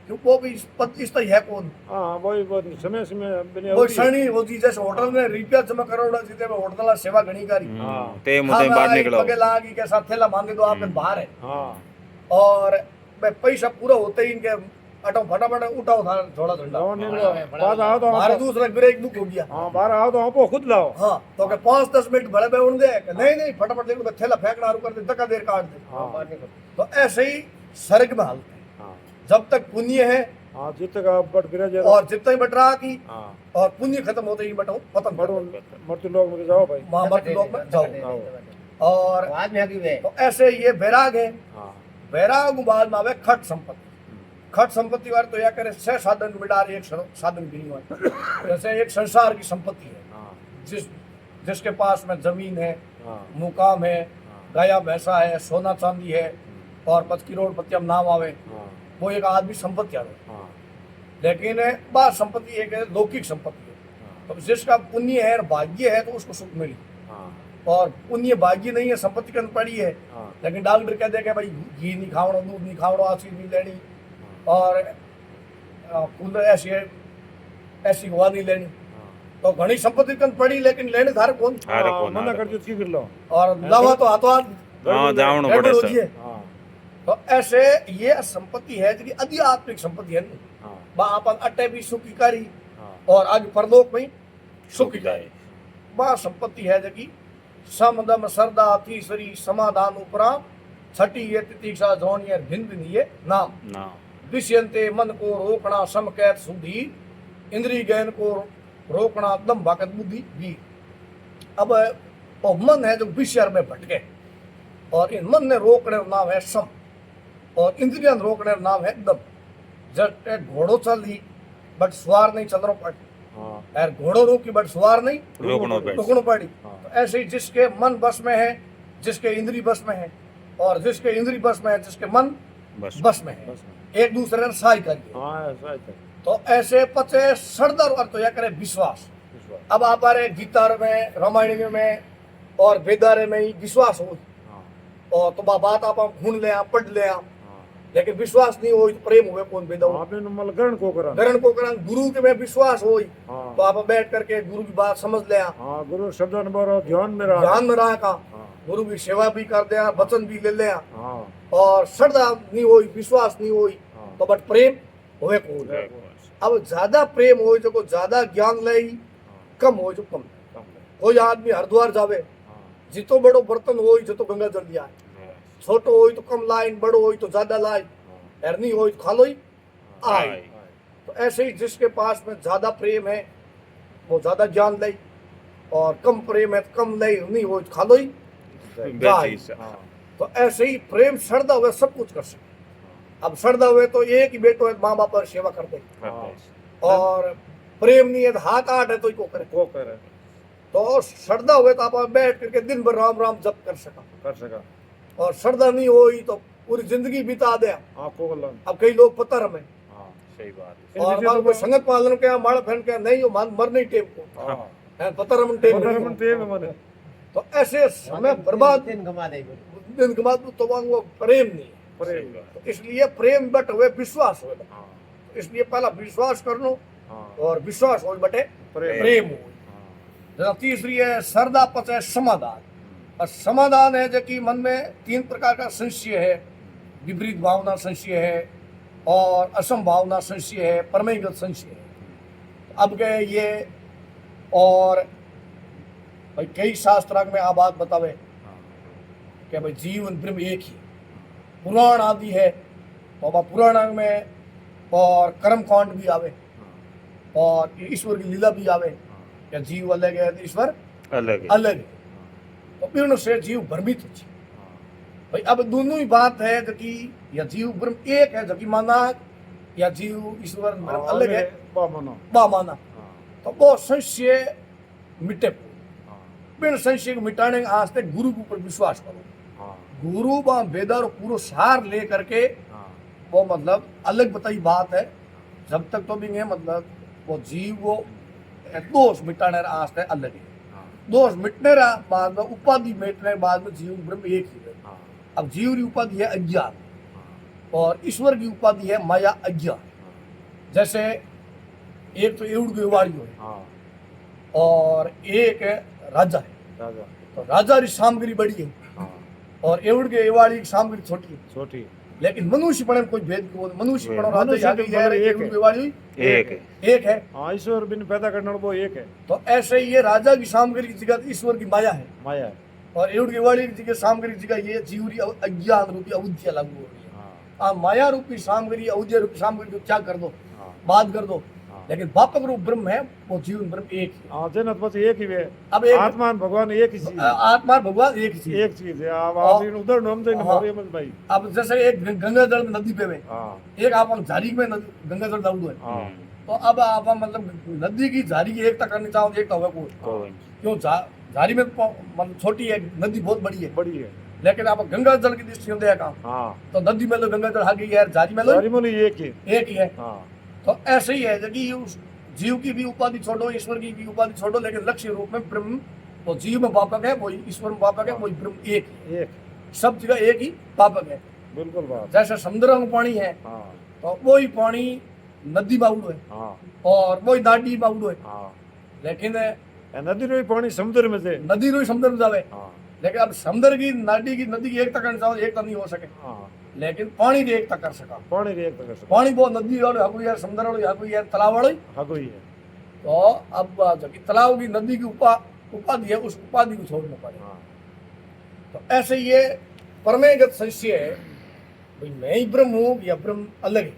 क्योंकि वो भी इस तरह है कौन? हाँ वही समय समय बने वो शनि वो जी जैसे होटल में रुपया जमा करोड़ा जीते में होटल वाला सेवा घनी करी, हाँ ते मुझे बाहर निकलो पगे लागी के साथ थैला मांगे तो आपने बाहर है, हाँ और मैं पैसा पूरा होते ही इनके अटो फटाफट उठाओ था थोड़ा झंडा, लाओ नहीं लाओ बाद आओ तो हमारे आप दूसरा ब्रेक बुक हो गया। हाँ बाहर आओ तो आप खुद लाओ हाँ तो के 5-10 मिनट भले में उड़ दे, नहीं नहीं फटाफट देखो थैला फेंकना शुरू कर दे, धक्का देर काट दे। हाँ तो ऐसे ही स्वर्ग में हालत है, हाँ जब तक पुण्य है हाँ जितने का बट गिरा जाए और जितना ही बट रहा की, हाँ और पुण्य खत्म होते ही बटाओ खत्म बड़ो मृत्यु लोग में जाओ भाई महामत लोग में जाओ। और आज में आगे वे तो ऐसे ये वैराग है। हाँ वैराग बाद में आवे खट संपत्ति। खट संपत्ति वाले तो यह करे 6 साधन मिडार एक साधन की नहीं हुआ। जैसे एक संसार की संपत्ति है, हाँ जिसके पास में जमीन है, हाँ मुकाम है, गाया भैंसा है, सोना चांदी है, और 5 करोड़पति हम नाम आवे, हाँ वो एक आदमी संपत्ति आवे। हाँ लेकिन बात संपत्ति एक है लौकिक संपत्ति है। तो जिसका पुण्य है और भाग्य है तो उसको सुख मिली, हाँ और पुण्य भाग्य नहीं है, संपत्ति के अंदर पड़ी है, हाँ लेकिन डॉक्टर कह दे कि भाई घी नहीं खावड़ो, दूध नहीं खावड़ो, आशीष नहीं लेनी, और कूलर ऐसी हवा नहीं लेनी। तो घनी संपत्ति के अंदर पड़ी, लेकिन लेने धार कौन? हारे कौन मना हारे कर जो की कर लो और लावा तो हाथों हाथ हाँ जावण गड़बड़ पड़े हो सर जाए। हाँ तो ऐसे ये संपत्ति है जो कि आध्यात्मिक संपत्ति है नहीं, हाँ बा अपन अट्टे भी सुखी करी हाँ और आगे परलोक में सुखी जाए। जाए बा संपत्ति है जो कि समदम सरदा तीसरी समाधान उपराम छठी ये तितिक्षा जोनियर भिन्न भिन्न ये नाम ना विषयंते मन को रोकना समकैत शुद्धि, इंद्रिय ज्ञान को रोकना दम भाकत बुद्धि भी। अब वो मन है जो विषय में भटके, और इन मन ने रोकने का नाम है सम, और इंद्रिया रोकने का नाम है दम। जब एक घोड़ो चल ही बट सवार नहीं चल रहा पड़, हाँ यार घोड़ो रोकी बट सवार नहीं रोकनो बैठ रुकनो पड़ी। हाँ। तो ऐसे ही जिसके मन बस में है, जिसके इंद्रिय बस में है, और जिसके इंद्रिय बस में है, जिसके मन बस बस में है, बस एक दूसरे ने सहाय करिए। हाँ ऐसा है तो ऐसे पचे सरदर अर्थ तो यह करे विश्वास। विश्वास अब आप आ रहे गीता में, रामायण में और वेदारे में ही विश्वास हो, हाँ और तो बात आप खून ले पढ़ ले, हाँ लेकिन विश्वास नहीं हो तो प्रेम हुए कौन वेद आपने नमल ग्रहण को करा ग्रहण को करा। गुरु के में विश्वास हो हाँ तो आप बैठ करके गुरु की बात समझ ले, हाँ गुरु शब्द बोलो ध्यान में रहा ध्यान में रहा का, हाँ गुरु की सेवा भी कर दिया, वचन भी ले लिया, हाँ और श्रद्धा नहीं हुई, विश्वास नहीं हुई, हाँ तो बट प्रेम होए कौन। अब ज्यादा प्रेम हो जो ज्यादा ज्ञान ले, कम हो जो कम कम कोई आदमी हरिद्वार जावे हाँ जितो बड़ो बर्तन हो जो तो गंगा जल लिया छोटो हो तो कम लाइन बड़ो हो तो ज्यादा लाइन हरनी हो तो खालो ही आए आए। तो ऐसे ही जिसके पास में ज्यादा प्रेम है वो ज्यादा ज्ञान ले और कम प्रेम है तो कम ले नहीं हो तो खालो ही बेची से। हाँ तो ऐसे ही प्रेम श्रद्धा हुए सब कुछ कर सके अब श्रद्धा हुए तो एक ही बेटो है माँ बाप पर सेवा कर दे और प्रेम नहीं है तो हाथ आठ है तो को करे वो करे तो श्रद्धा हुए तो आप बैठ करके दिन भर राम राम जप कर सका कर सका और श्रद्धा नहीं हुई तो पूरी जिंदगी बिता दे आंखों को लन अब कई लोग पता रमे हाँ सही बात है। और मान कोई संगत पालन के माड़ फैन के नहीं हो मर नहीं टेप को हाँ है पता रमन टेप पता नहीं रमन हो। टेप है मने तो ऐसे समय बर्बाद दिन घुमा दे दिन के बाद तो वो प्रेम नहीं है प्रेम तो इसलिए प्रेम बट हुए विश्वास हुए हाँ इसलिए पहला विश्वास कर लो हाँ और विश्वास हो बटे प्रेम प्रेम हो हाँ जरा तीसरी है श्रद्धा पच है समाधान और समाधान है जो कि मन में तीन प्रकार का संशय है विपरीत भावना संशय है और असंभावना संशय है परमेगत संशय है अब के ये और भाई कई शास्त्रांग में आ बात बतावे कि भाई जीवन ब्रह्म एक ही पुराण आदि है तो अब पुराण में और कर्म कांड भी आवे और ईश्वर की लीला भी आवे या जीव अलग है तो ईश्वर अलग है। अलग है तो पूर्ण से जीव भ्रमित है भाई अब दोनों ही बात है जो कि या जीव ब्रह्म एक है जो कि माना या जीव ईश्वर ब्रह्म अलग है बामनो बा माना तो वो संशय मिटे बिन संशय को मिटाने के आस्ते गुरु के ऊपर विश्वास करो गुरु व वेदा रो पूरा सार ले करके वो मतलब अलग बताई बात है जब तक तो भी नहीं मतलब वो जीव वो दोष मिटाने रा आस्ते अलग है दोष मिटने रा बाद में उपाधि मिटने के बाद में जीव ब्रह्म एक ही है अब जीव की उपाधि है अज्ञान और ईश्वर की उपाधि है माया अज्ञान जैसे एक तो एवड़ की वाड़ी है और एक है राजा है राजा तो राजा की सामग्री बड़ी है हाँ और एवड़ के एवाड़ी की सामग्री छोटी है छोटी लेकिन मनुष्य पड़े में कोई भेद को मनुष्य पड़ो राजा मनुष्य जाके तो है एक एवड़ है। की एवाड़ी एक है। एक है हाँ ईश्वर बिन पैदा करने वाला वो एक है तो ऐसे ही ये राजा की सामग्री की जगह ईश्वर की माया है माया है और एवड़ की एवाड़ी की जगह सामग्री की जगह ये जीवरी अज्ञान रूपी अविद्या लागू हो रही है हाँ माया रूपी सामग्री अविद्या रूपी सामग्री को क्या कर दो हाँ बात कर दो हाँ। लेकिन व्यापक रूप ब्रह्म है वो जीवन ब्रह्म एक ही हाँ जनत बस एक ही है अब एक आत्मा और भगवान एक ही चीज है आत्मा भगवान एक ही चीज है। एक चीज है आप उधर हम तो हाँ। नहीं मत भाई अब जैसे एक गंगा जल में नदी पे में हाँ एक आप झाड़ी में गंगा जल डाल दो है हाँ तो अब आप मतलब नदी की झाड़ी की एकता करनी चाहो तो एकता होगा कोई कोई क्यों झाड़ी में मतलब छोटी है नदी बहुत बड़ी है बड़ी है लेकिन आप गंगा जल की दृष्टि में देखा हाँ तो नदी में लो गंगा जल आ गई है झाड़ी में लो सारी बोली एक ही एक ही है हाँ तो ऐसे ही है कि उस जीव की भी उपाधि छोड़ो ईश्वर की भी उपाधि छोड़ो लेकिन लक्ष्य रूप में ब्रह्म तो जीव में व्यापक है वही ईश्वर में व्यापक है वही ब्रह्म एक है एक सब जगह एक ही व्यापक है बिल्कुल बात जैसे समुद्र में पानी है हाँ तो वही पानी नदी बाउडो है हाँ और वही नाडी बाउडो है हाँ लेकिन नदी रो पानी समुद्र में से नदी रो समुद्र में जावे हाँ लेकिन अब समुद्र की नदी की एकता करना चाहो एकता नहीं हो सके हाँ लेकिन पानी की एकता कर सका पानी रे एक तक पानी वो नदी वाले हगु है समुद्र वाले हगु है तालाब वाले हगो ही है तो अब जबकि तालाब की नदी की उपाधि है उस उपाधि को छोड़ना पड़ेगा हाँ तो ऐसे ये परमेगत संशय है भाई मैं ही ब्रह्म हूँ या ब्रह्म अलग है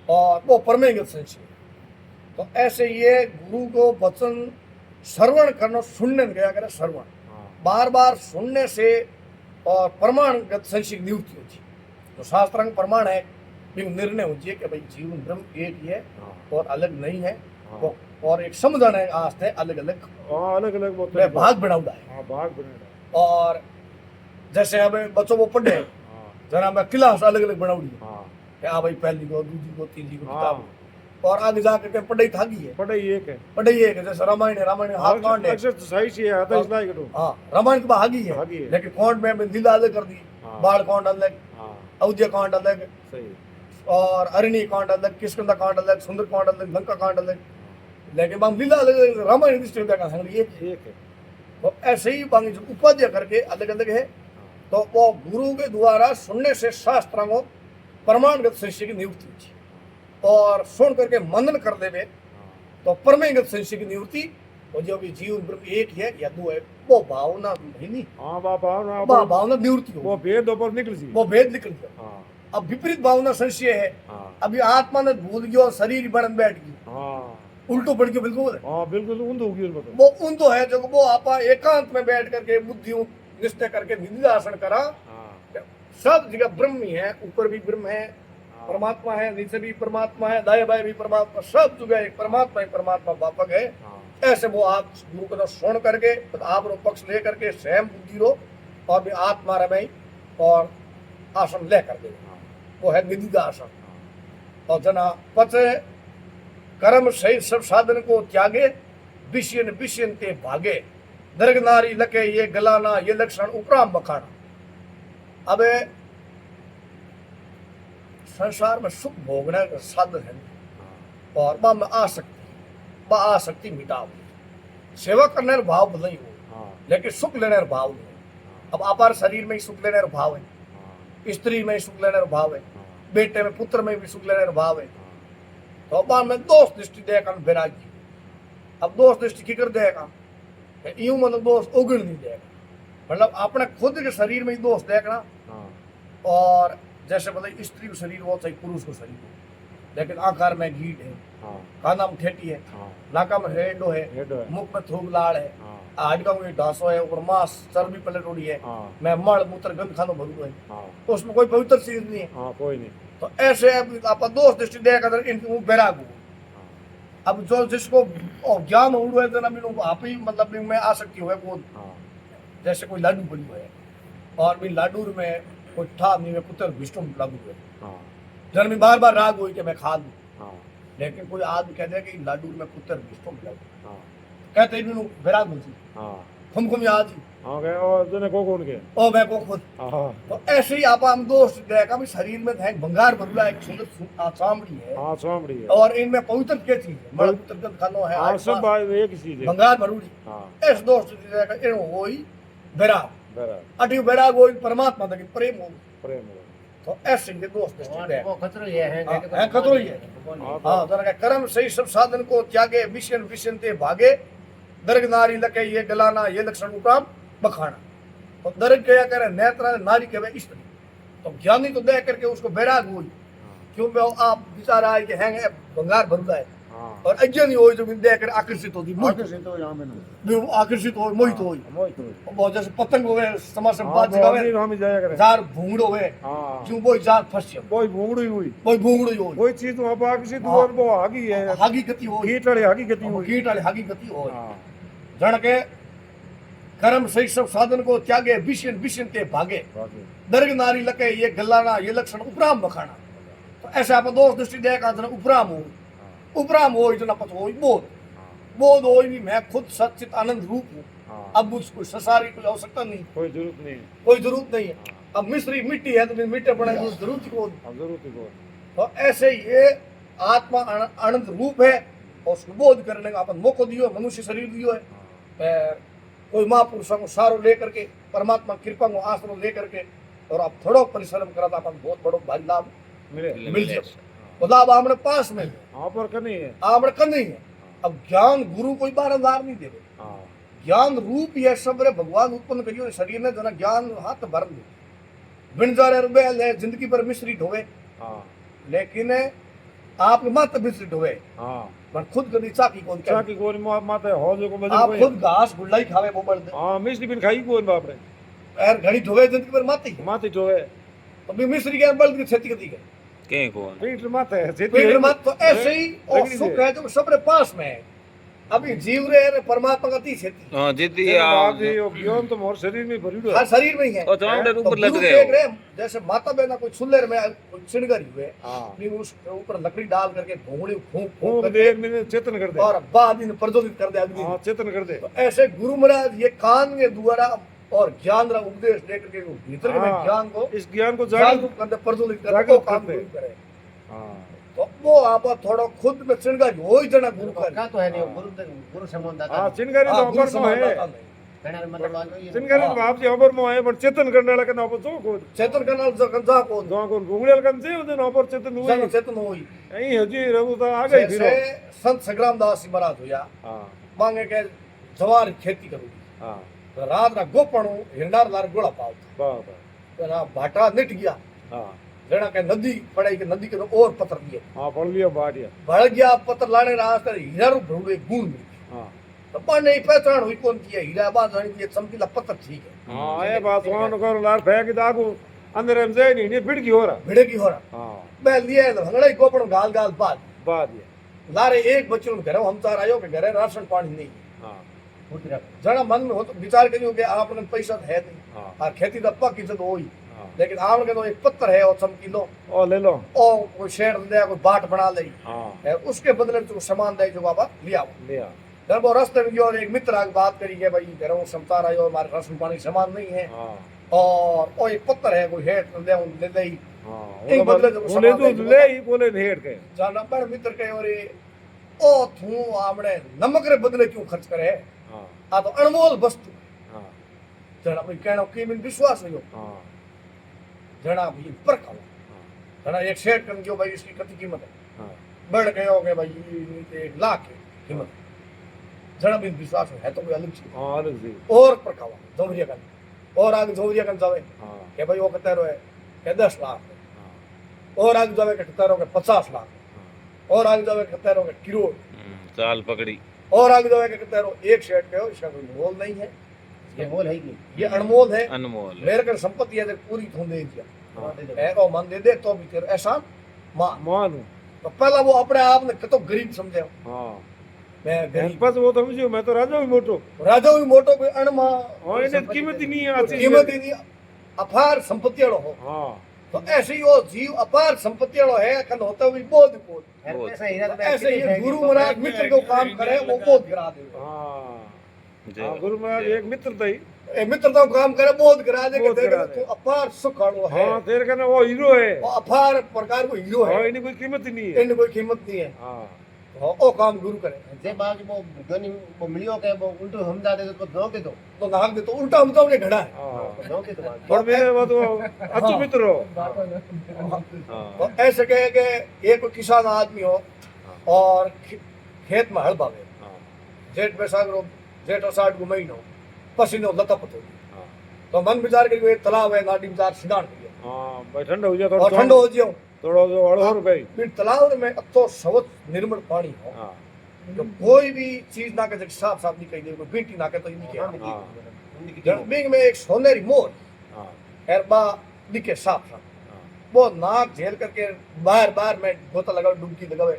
और वो परमेगत संशय है तो ऐसे ये गुरु को वचन श्रवण करना सुनने गया करे श्रवण हाँ बार बार सुनने से और प्रमाणगत संशय की नियुक्ति होती है तो शास्त्रांग प्रमाण है कि निर्णय होती है कि भाई जीवन ब्रह्म एक ही है हाँ और अलग नहीं है हाँ और एक समझाने है आस्ते अलग अलग हाँ अलग अलग वो भाग बनाऊंगा है हाँ भाग बने और जैसे हमें बच्चों को पढ़े हाँ जरा मैं क्लास अलग अलग बनाऊंगी हाँ कि हाँ भाई पहली को दूसरी को तीसरी को हाँ किताब और आगे जाकर के पढ़ाई थाकी है पढ़ाई एक है पढ़ाई है कि जैसे रामायण है रामायण हाथ कांड है अक्सर तो सही से आता है इसलिए करो हाँ रामायण की आगी है आगी है। लेकिन कांड में लीला अलग कर दी हाँ। बाल कांड अलग हाँ अयोध्या कांड अलग सही और अरणी कांड अलग किष्किंधा कांड अलग सुंदर कांड अलग लंका कांड अलग लेकिन बांग लीला अलग रामायण की दृष्टि देखा संग ये एक है तो ऐसे ही बांग जो उपाध्याय करके अलग अलग है तो वो गुरु के द्वारा सुनने से शास्त्रांगों प्रमाणगत संशय की नियुक्ति होती है और सुन करके मनन कर देवे तो परमेगत संशय की निवृत्ति और जो भी जीव ब्रह्म एक है या दो है, वो भावना है नहीं, हाँ बा भावना भावना निवृत्ति वो हो, भेद ऊपर निकल सी वो भेद निकल गया। हाँ अब विपरीत भावना संशय है, हाँ अभी आत्मा ने भूल गया और शरीर बन बैठ गई, हाँ उल्टो पड़ गया बिल्कुल। हाँ बिल्कुल ऊंध होगी उन पर। वो उन तो है जो वो आपा एकांत में बैठ करके बुद्धि निश्चय करके निधिध्यासन करा, हाँ सब जगह ब्रह्म ही है, ऊपर भी ब्रह्म है, परमात्मा है, नीचे भी परमात्मा है, दाएं बाएं भी परमात्मा, सब जगह एक परमात्मा ही परमात्मा व्यापक है। हाँ ऐसे वो आप गुरु को सुन करके आप रो पक्ष ले करके स्वयं बुद्धि रो और भी आत्मा रमे और आसन ले कर दे, वो है निधिदा आसन। और जना पचे कर्म सहित सब साधन को त्यागे, विषयन विषयन ते भागे, दर्ग नारी लके ये गलाना ये लक्षण उपराम बखाना। अब संसार में सुख भोगने का साधन है और बा में आसक्ति मिटाओ, सेवा करने का भाव नहीं हो, हाँ लेकिन सुख लेने का भाव नहीं हो। अब अपार शरीर में ही सुख लेने का भाव है, स्त्री में ही सुख लेने का भाव है, बेटे में पुत्र में भी सुख लेने का भाव है। तो अब में दोष दृष्टि देगा वैराग्य, अब दोष दृष्टि की कर देगा यूं, मतलब दोष उगड़ नहीं देगा, मतलब अपने खुद के शरीर में ही दोष देखना। हाँ और जैसे मतलब स्त्री को शरीर हो चाहे पुरुष को शरीर हो, लेकिन आकार में गीट है, हाँ काना में ठेठी है, हाँ नाका में हेडो है, हेड है मुख में थूक लाड़ है, हाँ हाडका में ढांसो है, ऊपर मांस चर्बी पलट उड़ी है, हाँ मैं मल मूत्र गंद खानो भरू है, हाँ तो उसमें कोई पवित्र चीज नहीं है। हाँ कोई नहीं तो ऐसे आप दोष दृष्टि देगा तो इनको बैराग हो। अब जो जिसको ज्ञान हो रहा है तो ना आप ही मतलब में आसक्ति हुए वो, हाँ जैसे कोई लाडू बड़ी है और भी लाडू में कोई ठा नहीं में पुत्र विष्णु लागू है, हाँ जन में बार बार राग हो कि मैं खा लूं, हाँ लेकिन कोई आदमी कह दे कि लाडू में पुत्र विष्णु लागू, हाँ कहते हैं इन्होंने बैराग हो जी हाँ खुम याद ही हाँ गए और जने को कौन के ओ मैं को खुद। हाँ तो ऐसे ही आप हम दोष देगा भी शरीर में है भंगार भरूला एक सुंदर चामड़ी है हाँ स्वामड़ी है और इनमें पवित्र क्या चीज है, मल मूत्र गंद खानो है, हाँ आस सब पास बात एक ही चीज है भंगार भरूड़ी, हाँ ऐसे दोष देगा इन वही बैराग, बराबर अटी बैराग वही परमात्मा तक प्रेम हो। प्रेम है तो ऐसे ये दोष दृष्टि और देगा। वो खतरो ही है हाँ, खतरो ही है। हाँ तो ना कर्म सही सब साधन को त्यागे, विषयन विषयन ते भागे, दर्ग नारी लके ये गलाना ये लक्षण उपराम बखाना। तो दर्ग क्या करे नेत्रा नारी कहे स्त्री, तो ज्ञानी तो दे करके उसको बैराग हुई, क्यों आप विचार आए कि हैं भंगार भरूला है, हाँ और अज्ञानी हो जो दे कर आकर्षित होती, आकर्षित हो यहाँ मैंने आकर्षित हो मोहित हो, मोहित हो बहुत जैसे पतंग हो गए समाज से हाँ बात जगह में हम ही जाया करें जार भूंगड़ो हुए, हाँ जो वो जार फंस कोई भूंगड़ी हुई कोई भूंगड़ो हो, कोई चीज वहाँ पर आकर्षित हाँ। हुआ और वो आगी है हागी गति हो, कीटड़े आगी गति हुई कीट वाली हागी गति हो। हाँ जन के कर्म सही सब साधन को त्यागे, विषयन विषयन ते भागे, बाकी दर्ग नारी लके ये गलाना ये लक्षण उपराम बखाना। तो ऐसे आप दोष दृष्टि देगा जना उपराम हो, उपराम हो जना पत हो बोध, बोध हो भी मैं खुद सच्चित आनंद रूप हूँ, हाँ अब मुझको संसारी कोई आवश्यकता नहीं, कोई जरूरत नहीं कोई जरूरत नहीं है। अब मिश्री मिट्टी है तो मिट्टी पड़े जरूरत को। अब जरूरत ही कोई तो ऐसे ये आत्मा आनंद रूप है और उसको बोध करने का अपन मौका दियो, मनुष्य शरीर दियो है, कोई महापुरुषों को सारो लेकर के परमात्मा कृपा को आश्रय लेकर के और आप थोड़ा परिश्रम करा था अपन बहुत बड़ो भाई लाभ मिले मिल जाए, वो लाभ हमने पास में हाँ पर करनी है हमने कर नहीं है। अब ज्ञान गुरु कोई बारंबार नहीं देवे, हाँ ज्ञान रूप यह सब रे भगवान उत्पन्न करियो शरीर ने जना ज्ञान हाथ भर दे, बिन जारे रुबेल है जिंदगी पर मिश्रित होवे, हाँ लेकिन आप मत मिश्रित होवे, हाँ पर खुद कभी चाकी कौन चाह की गोरी माता हो जो को बजे आप कोई खुद घास गुल्लाई खावे वो बढ़ दे, हाँ मिस्त्री बिन खाई कोई बाप रे यार घड़ी धोवे जिंदगी पर माती माती जो है अभी मिस्री के बल्द की खेती करती है के कौन पीठ माता है सीधी पेड़ है मत। तो ऐसे ही और लकड़ी सुख से। है जो सबरे पास में है, अभी जीव रे परमात्मा का ती खेती हाँ जीती तेरे बाप आ जी वो ज्ञान तो मोर शरीर में भरी हर शरीर में ही है। और चावड़े तो ऊपर लग गुरु गए देख हो। रहे हैं, जैसे माता बहना कोई सुल्लेर में कोई चिड़गरी हुए हाँ अपनी उस ऊपर लकड़ी डाल करके घोंगड़ी फूंक फूंक फूंक दे करके एक मिनट चेतन कर दे और बाद इन प्रज्वलित कर दे अग्नि। हाँ चेतन कर दे तो ऐसे गुरु महाराज ये कान के द्वारा और ज्ञान का उपदेश दे करके वो भीतर में हाँ, ज्ञान को इस ज्ञान को जागरूक कर दे, प्रज्वलित कर दे, वो जागरूक काम करते। गुरु करे। हाँ तो वो आप थोड़ा खुद में चिड़गरी हो ही जना गुरु का का तो है नहीं गुरु गुरु संबंध हाँ आता चिनगारी तो हाँ, अपर गुरु में समानता है नहीं। कहने का मतलब बात वही है चिनगारी तो बाप जी अपर में है पर चेतन करने वाला का ऊपर जो को चेतन करना जा को जो को गुगल कन से उधर ऊपर चेतन हुई जन चेतन होई। यही हजी रहू तो आ गई फिर जैसे संत संग्राम दास जी महाराज हुआ हाँ मांगे के जवार खेती करूंगी हाँ तो रात ना गोपणू हिंडार लार गोला पाव बात तो ना भाटा निट गया हाँ जड़ा के नदी पड़ाई के नदी के तो और पत्थर दिए हाँ पढ़ लिया बाटिया बढ़ गया पत्थर लाने रास्ते हीरा रू भरूड़े गुण मिल हाँ तो पर नहीं पहचान हुई कौन की है हीरा बात जानी की चमकीला पत्थर ठीक है हाँ ये बात वहाँ करो लार फेंक दागो अंदर हम जाए नहीं फिर की हो रहा भिड़े की हो रहा हाँ मैं लिए भंगड़ा ही गोपण गाल गाल बात बात ये लारे एक बच्चों घर हम चार आयो के घरे राशन पानी नहीं हाँ जरा मन में हो तो विचार करियो कि आपने पैसा तो है नहीं हाँ और खेती तो पक्की इज्जत होई हाँ लेकिन आपने तो एक पत्थर है और चमकीलो और ले लो और कोई शेर दे कोई बाट बना ले हाँ है उसके बदले में जो सामान दे जो बाबा लिया लिया जब वो रास्ते में गयो और एक मित्र आके बात करी कि भाई घर में समतार आयो हमारे राशन पानी सामान नहीं है हाँ और वो एक पत्थर है कोई हेठ ले ले ही हाँ एक बदले जो बोले सामान तो दे ले ही बोले नेट के जाना बड़ मित्र के और ओ थू आमणे नमक रे बदले क्यों खर्च करे हाँ आ तो अनमोल वस्तु हाँ जड़ा भाई कहना की में विश्वास नहीं हो हाँ जड़ा भाई पर खाओ जड़ा एक शेर कर जो भाई इसकी कितनी कीमत है हाँ बढ़ गए हो गए भाई ये 1 लाख है कीमत जड़ा भी विश्वास है तो कोई अलग चीज हाँ अलग जी और पर खाओ जोरिया कर और आगे जोरिया कर जावे हाँ कि भाई वो कहते रहे कि 10 लाख है। हाँ और आगे जावे कहते रहो 50 लाख है। और आगे जावे कहते रहो करोड़ चाल पकड़ी और आगे जावे कहते रहो एक शेर के हो इसका कोई मोल नहीं है ये बोल है कि ये अनमोल है अनमोल है। मेरे कर संपत्ति है जो पूरी थू दे दिया हाँ, दे दो। है और मन दे दे तो भी तेरा एहसान मान मानू तो पहला वो अपने आप ने तो गरीब समझे हाँ मैं गरीब बस वो तो समझियो मैं तो राजा भी मोटो राजा भी मोटो कोई अणमा हाँ इन्हें कीमत ही नहीं है आती कीमत ही नहीं अपार संपत्ति वाला हो हाँ तो ऐसे ही वो जीव अपार संपत्ति वाला है कल होता हुई बोध बोध यार, बहुत। पैसा हीरा तो मैं ऐसे ही कितनी फेंकी, गुरु तो महाराज मैं मित्र को काम करे वो बोध गिरा दे हाँ जय हाँ, गुरु महाराज एक मित्र था ही मित्रता को काम करे बोध गिरा दे बोध कि गिरा देखो दे। तो अपार सुख वालो है हाँ तेरे का ना वो हीरो है वो अपार प्रकार को हीरो हाँ है इन्हें कोई कीमत ही नहीं है इनमें कोई कीमत नहीं है हाँ वो काम गुरु करे जे बाज वो दोनी वो मिलियो के वो उल्टो हमदा दे तो गांव के तो तो नाग दे तो उल्टा हम तो घड़ा है हाँ गांव के तो बात और मेरे वो तो अच्छो मित्र हो हाँ तो ऐसे कहे कि एक किसान आदमी हो और खेत में हल बावे हाँ जेठ बैसाख रो जेठ अषाढ़ को महीनो पसीनो लतपत हो हाँ तो मन विचार के एक तालाब है नाडी विचार सिधान गया हाँ भाई ठंडा हो जाए और ठंडो हो जियो थोड़ा जो अड़ो रुपए फिर तालाब में अतो सवत निर्मल पानी हो हाँ तो कोई भी चीज ना के साफ साफ निकल दे कोई बेटी ना के तो नहीं हाँ, के निकी- जन्मिंग में एक सोनेरी मोर हाँ एरबा दिखे साफ साफ हाँ वो नाक झेल करके बार बार में गोता लगा डुबकी लगावे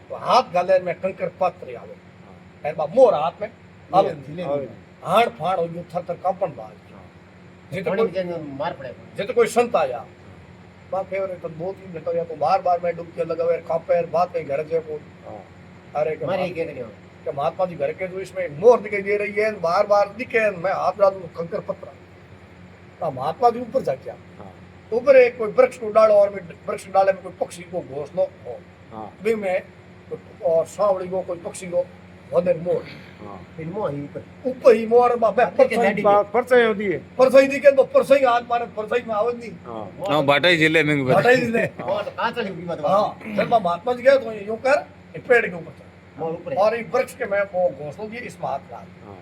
तो हाथ गाले में कंकर पात्र आवे एरबा मोर हाथ में आवे आवे। हाड़ फाड़ हो गयो थर थर कंपन बाज जे तो पानी कोई के मार पड़े जे तो कोई संत आया बाकी और तो 2-3 घंटा या तो बार बार में डुबकी लगावे कांपे बात कहीं घर जे को हाँ अरे के मारे महात्मा- के नहीं कि महात्मा जी घर के जो इसमें एक मोर दिखाई दे रही है बार बार दिखे मैं हाथ डालू तो कंकर पत्रा तो महात्मा जी ऊपर जाके हाँ ऊपर एक कोई वृक्ष को डालो और वृक्ष डाले में कोई पक्षी को घोंसलो हो हाँ बी में और सांवड़ी को कोई पक्षी को वदे मोर हाँ फिल्मों ही ऊपर ऊपर ही मोर बा मैं लाडी परचाई होती है परसई दिखे तो परसई हाथ मारे परसई में आवत नहीं हाँ हाँ बाटाई जिले में हटाई दिले और कहां चली कीमत हाँ जब मैं महात्मा जी गया तो यूं कर एक पेड़ के ऊपर चढ़ मोर ऊपर और एक वृक्ष के मैं वो घोंसलों की इस में हाथ डाल हाँ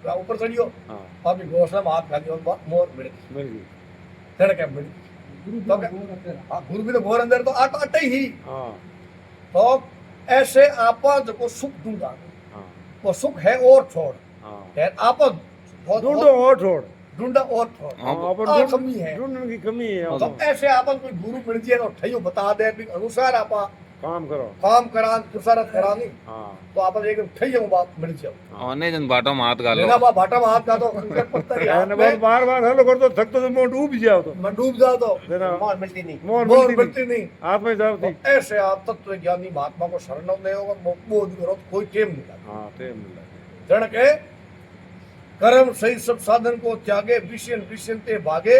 तो ऊपर चढ़ियो हाँ और भी घोंसले में हाथ डालियो मोर मिल मिल गई चढ़ के मिल तो हाँ, गुरु भी तो घोर अंदर तो आटा आटा ही हाँ तो ऐसे आपा जो सुख ढूंढा हाँ वो सुख है और छोड़ हाँ है आपा बहुत ढूंढो और छोड़ ढूंढा और छोड़ हाँ, अपन आ ढूंढ- कमी है ढूंढने की कमी है तो ऐसे आपन कोई गुरु मिल जाए तो ठइयो बता दे भी अनुसार आपा काम करो काम करान पुरुषारत करानी हाँ तो आपन एक ठइयो बात मिल जाओ औने जन बाटो में हाथ गालो लेना बा भाटा में हाथ का तो कंकर पत्थर ही हाथ मैंने बहुत में बार बार हेलो कर तो थक तो मैं डूब जाओ तो मैं डूब जा तो देना मोर मिलती नहीं मोर मोर मिलती मिलती नहीं हाथ में जाओ थी तो ऐसे आप तत्व ज्ञानी महात्मा को शरण ले होगा बोध करो तो कोई टेम नहीं लगता हाँ टाइम मिल रहा जन के कर्म सही सब साधन को त्यागे विषयन विषयन ते भागे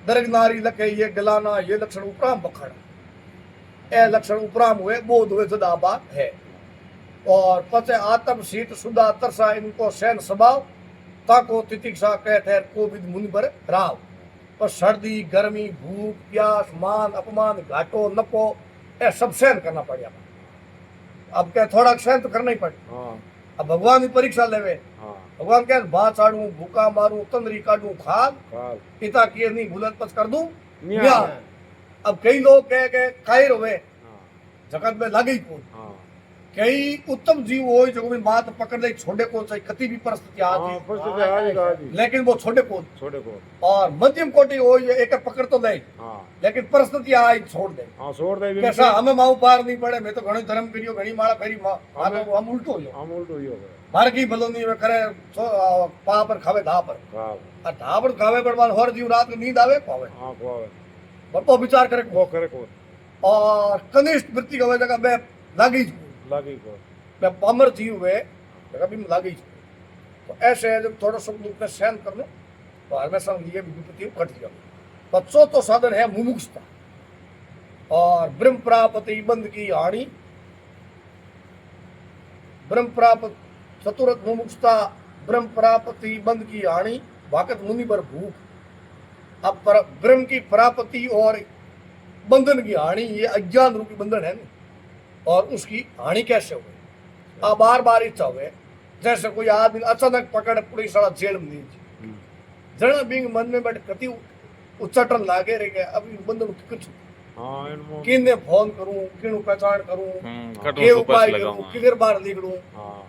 दरग नारी लखे ये गलाना ये लक्षण उपराम बखड़ ए लक्षण उपराम हुए बोध हुए जुदा बात है और पचे आत्म सीत सुदा तरसा इनको सैन स्वभाव ताको तितिक्षा कह ठहर कोविद मुनि पर राव पर सर्दी गर्मी भूख प्यास मान अपमान घाटो नपो ए सब सहन करना पड़ेगा अब क्या थोड़ा सहन तो करना ही पड़े हाँ अब भगवान की परीक्षा लेवे हाँ भगवान कहे भात चाड़ू भूखा मारू तंदरी काटू खाद काल पिता किए नहीं भूलत पच कर दूं न्याय। न्याय। अब कई लोग कह के कायर हुए हाँ जगत में लगे कौन हाँ कई उत्तम जीव हो जो भी मात पकड़ दे छोड़े कौन चाहिए कति भी परिस्थिति हाँ आती परिस्थिति आज आज लेकिन वो छोड़े कौन छोड़े को और मध्यम कोटि हो ये एक पकड़ तो दे हाँ लेकिन परिस्थिति आई छोड़ दे हाँ छोड़ दे भी कैसा हमें माऊ पार नहीं पड़े मैं तो घणो धर्म करियो घणी माला फेरी हम उल्टो हो हम उल्टो ही हो गए मार की भलो नहीं वे करे पा पर खावे धा पर हाँ और धा पर खावे पर मान हर जीव रात को नींद आवे पावे हाँ को आवे पर तो विचार करे वो करे को और कनिष्ठ वृत्ति का जगह मैं लागी लगी को मैं पामर जीव हुए जगह भी लागी तो ऐसे है जब थोड़ा सुख दुख में सहन कर लो तो हमेशा ये विपत्ति कट गया बच्चों तो साधन है मुमुक्षता और ब्रह्म प्रापति बंद की हानि ब्रह्म प्राप्त चतुरत मुमुक्षता ब्रह्म प्राप्ति बंद की हानि वाकत मुनि पर भूख अब ब्रह्म की प्राप्ति और बंधन की हानि ये अज्ञान रूपी बंधन है ना और उसकी हानि कैसे हुई अब बार बार इच्छा हुए जैसे कोई आदमी अचानक पकड़ पूरी सारा जेल में नहीं जन बिंग मन में बैठ कति उच्चाटन लागे रह गए अभी बंधन कुछ हाँ इनको किन्ने फोन करूं किनु पहचान करूं कटो के सुपास उपाय लगाऊं करूं किधर बार निकलूं हाँ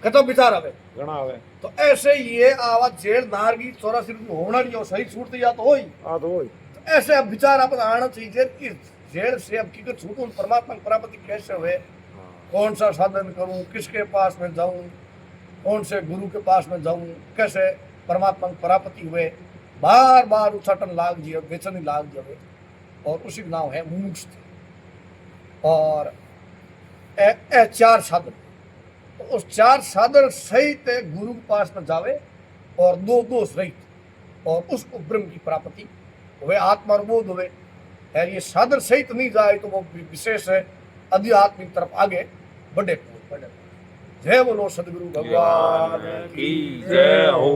कतो विचार आवे घना आवे तो ऐसे ये आवाज जेल नार की 84 होना नहीं सही छूटती या तो होई आ तो वही तो ऐसे अब विचार अपन आना चाहिए कि जेल से अब की छूटूं परमात्मा की प्राप्ति कैसे हुए हाँ कौन सा साधन करूं किसके पास में जाऊं कौन से गुरु के पास में जाऊं कैसे परमात्मा की प्राप्ति हुए बार बार उच्चाटन लाग जिए बेचैनी लाग जाए और उसी का नाम है मुमुक्षुता और ए चार साधन तो उस चार साधन सहित गुरु के पास में जावे और दो दोष रहित और उसको ब्रह्म की प्राप्ति हुए आत्मा बोध हुए है ये साधन सहित नहीं जाए तो वो विशेष है आध्यात्मिक तरफ आगे बढ़े जय बोलो सदगुरु भगवान की जय हो।